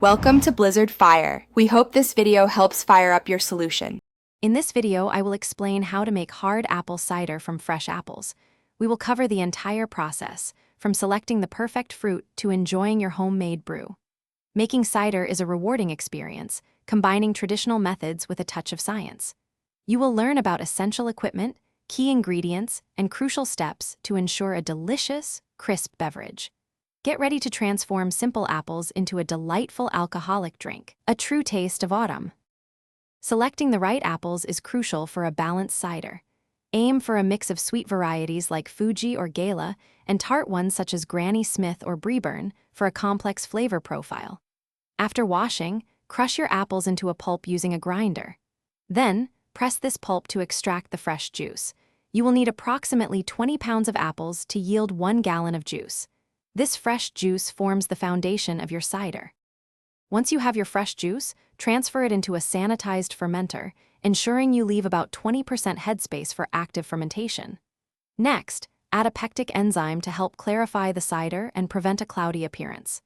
Welcome to Blizzard Fire. We hope this video helps fire up your solution. In this video, I will explain how to make hard apple cider from fresh apples. We will cover the entire process, from selecting the perfect fruit to enjoying your homemade brew. Making cider is a rewarding experience, combining traditional methods with a touch of science. You will learn about essential equipment, key ingredients, and crucial steps to ensure a delicious, crisp beverage. Get ready to transform simple apples into a delightful alcoholic drink, a true taste of autumn. Selecting the right apples is crucial for a balanced cider. Aim for a mix of sweet varieties like Fuji or Gala and tart ones such as Granny Smith or Brewer for a complex flavor profile. After washing, crush your apples into a pulp using a grinder. Then, press this pulp to extract the fresh juice. You will need approximately 20 pounds of apples to yield 1 gallon of juice. This fresh juice forms the foundation of your cider. Once you have your fresh juice, transfer it into a sanitized fermenter, ensuring you leave about 20% headspace for active fermentation. Next, add a pectic enzyme to help clarify the cider and prevent a cloudy appearance.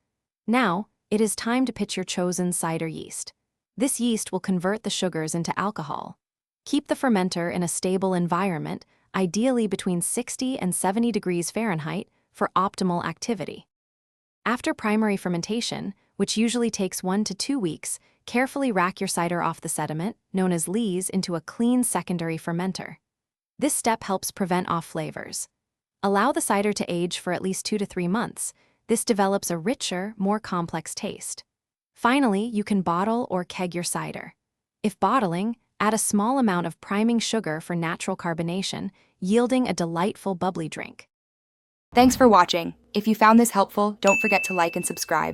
Now, it is time to pitch your chosen cider yeast. This yeast will convert the sugars into alcohol. Keep the fermenter in a stable environment, ideally between 60 and 70 degrees Fahrenheit, for optimal activity. After primary fermentation, which usually takes 1 to 2 weeks, carefully rack your cider off the sediment, known as lees, into a clean secondary fermenter. This step helps prevent off flavors. Allow the cider to age for at least 2 to 3 months. This develops a richer, more complex taste. Finally, you can bottle or keg your cider. If bottling, add a small amount of priming sugar for natural carbonation, yielding a delightful bubbly drink. Thanks for watching. If you found this helpful, don't forget to like and subscribe.